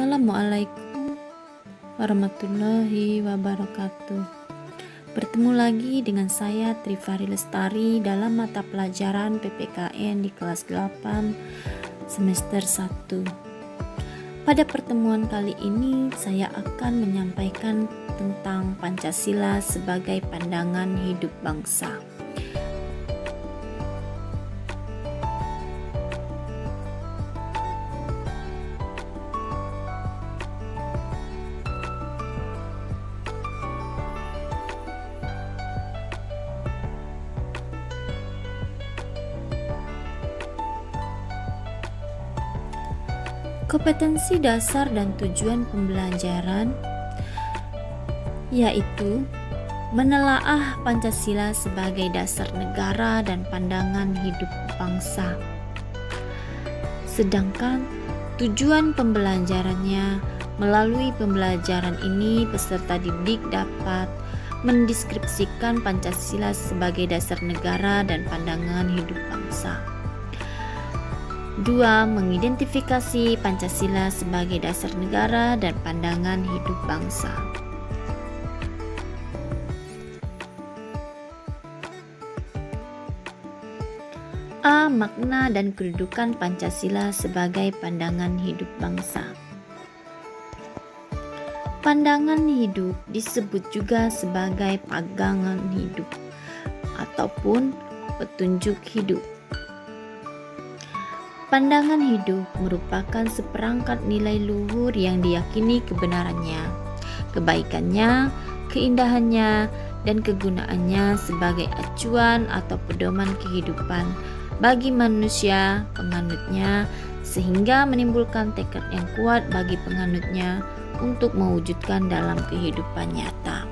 Assalamualaikum warahmatullahi wabarakatuh. Bertemu lagi dengan saya Trifari Lestari dalam mata pelajaran PPKN di kelas 8 semester 1. Pada pertemuan kali ini saya akan menyampaikan tentang Pancasila sebagai pandangan hidup bangsa. Kompetensi dasar dan tujuan pembelajaran yaitu menelaah Pancasila sebagai dasar negara dan pandangan hidup bangsa. Sedangkan tujuan pembelajarannya, melalui pembelajaran ini peserta didik dapat mendeskripsikan Pancasila sebagai dasar negara dan pandangan hidup bangsa. 2. Mengidentifikasi Pancasila sebagai dasar negara dan pandangan hidup bangsa. A. Makna dan kedudukan Pancasila sebagai pandangan hidup bangsa. Pandangan hidup disebut juga sebagai pegangan hidup ataupun petunjuk hidup. Pandangan hidup merupakan seperangkat nilai luhur yang diyakini kebenarannya, kebaikannya, keindahannya, dan kegunaannya sebagai acuan atau pedoman kehidupan bagi manusia penganutnya, sehingga menimbulkan tekad yang kuat bagi penganutnya untuk mewujudkan dalam kehidupan nyata.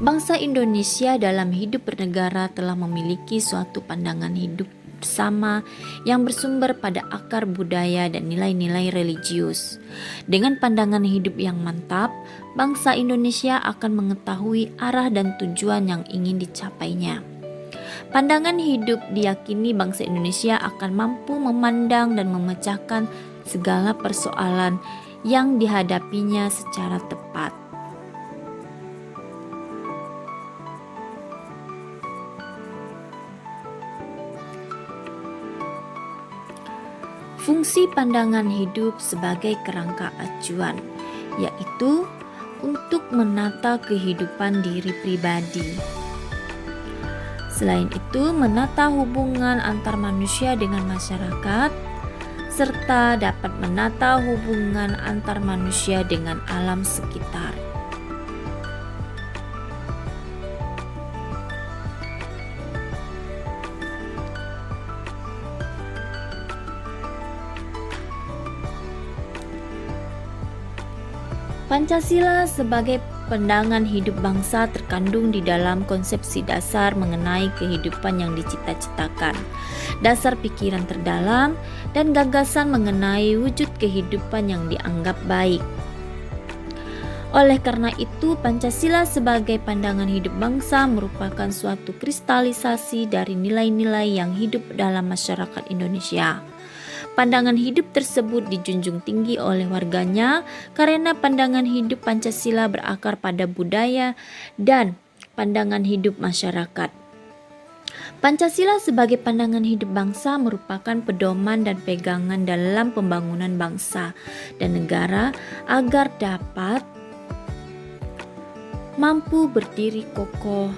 Bangsa Indonesia dalam hidup bernegara telah memiliki suatu pandangan hidup bersama yang bersumber pada akar budaya dan nilai-nilai religius. Dengan pandangan hidup yang mantap, bangsa Indonesia akan mengetahui arah dan tujuan yang ingin dicapainya. Pandangan hidup diyakini bangsa Indonesia akan mampu memandang dan memecahkan segala persoalan yang dihadapinya secara tepat. Fungsi pandangan hidup sebagai kerangka acuan, yaitu untuk menata kehidupan diri pribadi. Selain itu, menata hubungan antar manusia dengan masyarakat, serta dapat menata hubungan antar manusia dengan alam sekitar. Pancasila sebagai pandangan hidup bangsa terkandung di dalam konsepsi dasar mengenai kehidupan yang dicita-citakan, dasar pikiran terdalam, dan gagasan mengenai wujud kehidupan yang dianggap baik. Oleh karena itu, Pancasila sebagai pandangan hidup bangsa merupakan suatu kristalisasi dari nilai-nilai yang hidup dalam masyarakat Indonesia. Pandangan hidup tersebut dijunjung tinggi oleh warganya karena pandangan hidup Pancasila berakar pada budaya dan pandangan hidup masyarakat. Pancasila sebagai pandangan hidup bangsa merupakan pedoman dan pegangan dalam pembangunan bangsa dan negara agar dapat mampu berdiri kokoh,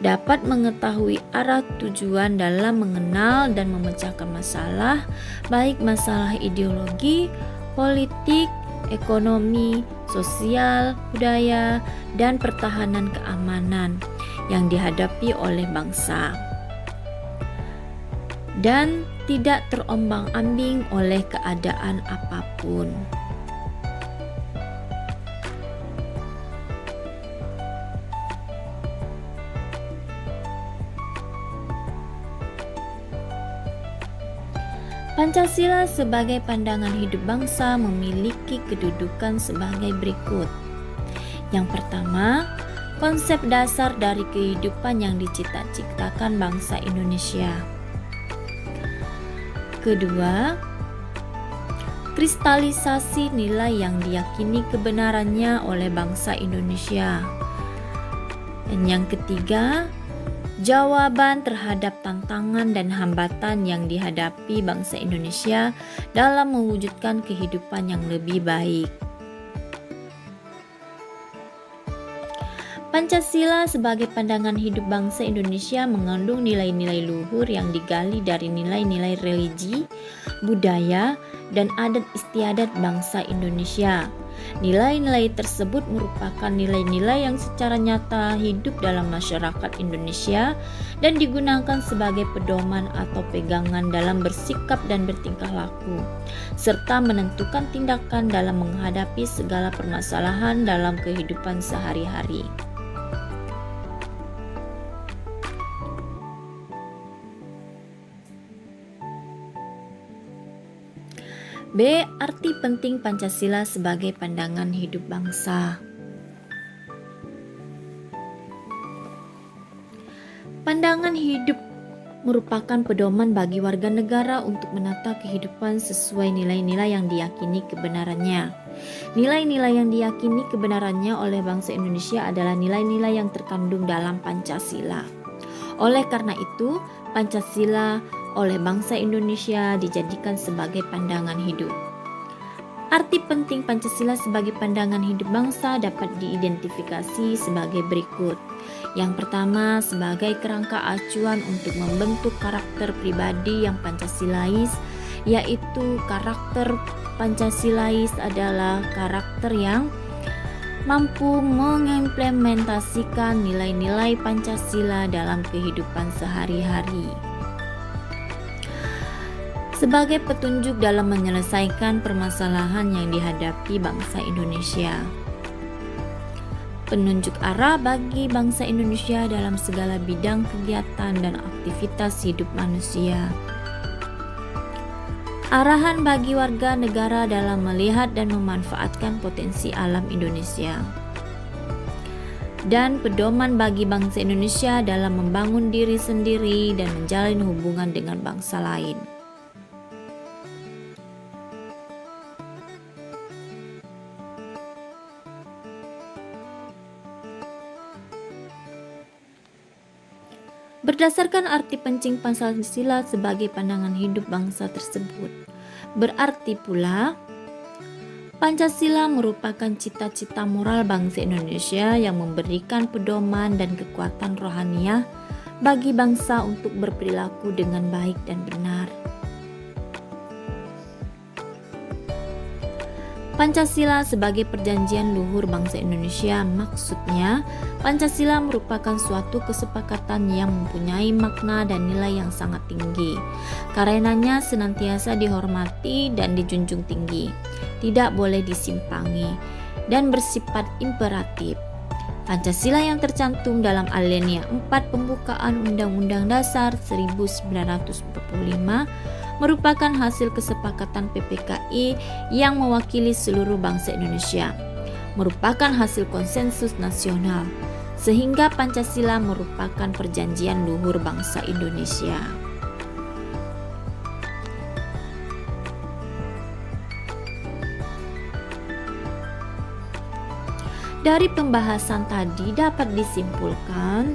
dapat mengetahui arah tujuan dalam mengenal dan memecahkan masalah, baik masalah ideologi, politik, ekonomi, sosial, budaya, dan pertahanan keamanan yang dihadapi oleh bangsa, dan tidak terombang-ambing oleh keadaan apapun. Pancasila sebagai pandangan hidup bangsa memiliki kedudukan sebagai berikut. Yang pertama, konsep dasar dari kehidupan yang dicita-citakan bangsa Indonesia. Kedua, kristalisasi nilai yang diyakini kebenarannya oleh bangsa Indonesia. Dan yang ketiga, jawaban terhadap tantangan dan hambatan yang dihadapi bangsa Indonesia dalam mewujudkan kehidupan yang lebih baik. Pancasila sebagai pandangan hidup bangsa Indonesia mengandung nilai-nilai luhur yang digali dari nilai-nilai religi, budaya, dan adat istiadat bangsa Indonesia. Nilai-nilai tersebut merupakan nilai-nilai yang secara nyata hidup dalam masyarakat Indonesia dan digunakan sebagai pedoman atau pegangan dalam bersikap dan bertingkah laku, serta menentukan tindakan dalam menghadapi segala permasalahan dalam kehidupan sehari-hari. B. Arti penting Pancasila sebagai pandangan hidup bangsa. Pandangan hidup merupakan pedoman bagi warga negara untuk menata kehidupan sesuai nilai-nilai yang diyakini kebenarannya. Nilai-nilai yang diyakini kebenarannya oleh bangsa Indonesia adalah nilai-nilai yang terkandung dalam Pancasila. Oleh karena itu, Pancasila oleh bangsa Indonesia dijadikan sebagai pandangan hidup. Arti penting Pancasila sebagai pandangan hidup bangsa dapat diidentifikasi sebagai berikut. Yang pertama, sebagai kerangka acuan untuk membentuk karakter pribadi yang Pancasilais, yaitu karakter Pancasilais adalah karakter yang mampu mengimplementasikan nilai-nilai Pancasila dalam kehidupan sehari-hari. Sebagai petunjuk dalam menyelesaikan permasalahan yang dihadapi bangsa Indonesia. Penunjuk arah bagi bangsa Indonesia dalam segala bidang kegiatan dan aktivitas hidup manusia. Arahan bagi warga negara dalam melihat dan memanfaatkan potensi alam Indonesia. Dan pedoman bagi bangsa Indonesia dalam membangun diri sendiri dan menjalin hubungan dengan bangsa lain. Berdasarkan arti penting Pancasila sebagai pandangan hidup bangsa tersebut, berarti pula Pancasila merupakan cita-cita moral bangsa Indonesia yang memberikan pedoman dan kekuatan rohaniah bagi bangsa untuk berperilaku dengan baik dan benar. Pancasila sebagai perjanjian luhur bangsa Indonesia, maksudnya Pancasila merupakan suatu kesepakatan yang mempunyai makna dan nilai yang sangat tinggi. Karenanya senantiasa dihormati dan dijunjung tinggi, tidak boleh disimpangi, dan bersifat imperatif. Pancasila yang tercantum dalam alinea 4 pembukaan Undang-Undang Dasar 1945 merupakan hasil kesepakatan PPKI yang mewakili seluruh bangsa Indonesia, merupakan hasil konsensus nasional, sehingga Pancasila merupakan perjanjian luhur bangsa Indonesia. Dari pembahasan tadi dapat disimpulkan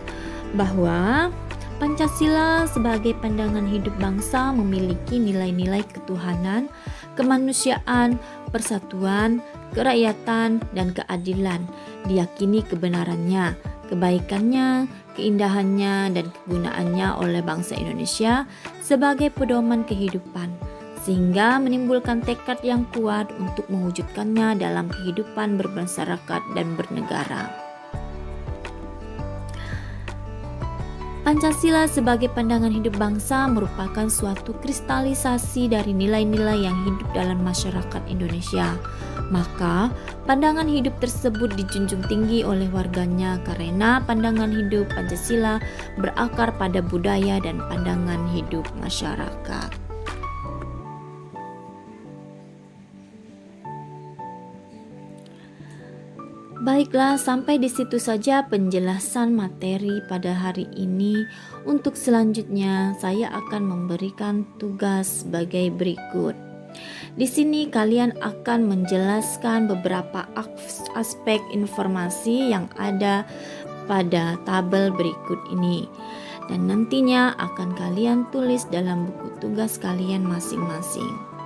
bahwa Pancasila sebagai pandangan hidup bangsa memiliki nilai-nilai ketuhanan, kemanusiaan, persatuan, kerakyatan, dan keadilan. Diyakini kebenarannya, kebaikannya, keindahannya, dan kegunaannya oleh bangsa Indonesia sebagai pedoman kehidupan, sehingga menimbulkan tekad yang kuat untuk mewujudkannya dalam kehidupan bermasyarakat dan bernegara. Pancasila sebagai pandangan hidup bangsa merupakan suatu kristalisasi dari nilai-nilai yang hidup dalam masyarakat Indonesia. Maka, pandangan hidup tersebut dijunjung tinggi oleh warganya karena pandangan hidup Pancasila berakar pada budaya dan pandangan hidup masyarakat. Baiklah, sampai di situ saja penjelasan materi pada hari ini. Untuk selanjutnya, saya akan memberikan tugas sebagai berikut. Di sini kalian akan menjelaskan beberapa aspek informasi yang ada pada tabel berikut ini. Dan nantinya akan kalian tulis dalam buku tugas kalian masing-masing.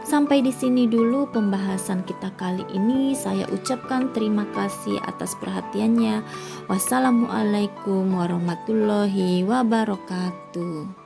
Sampai di sini dulu pembahasan kita kali ini. Saya ucapkan terima kasih atas perhatiannya. Wassalamualaikum warahmatullahi wabarakatuh.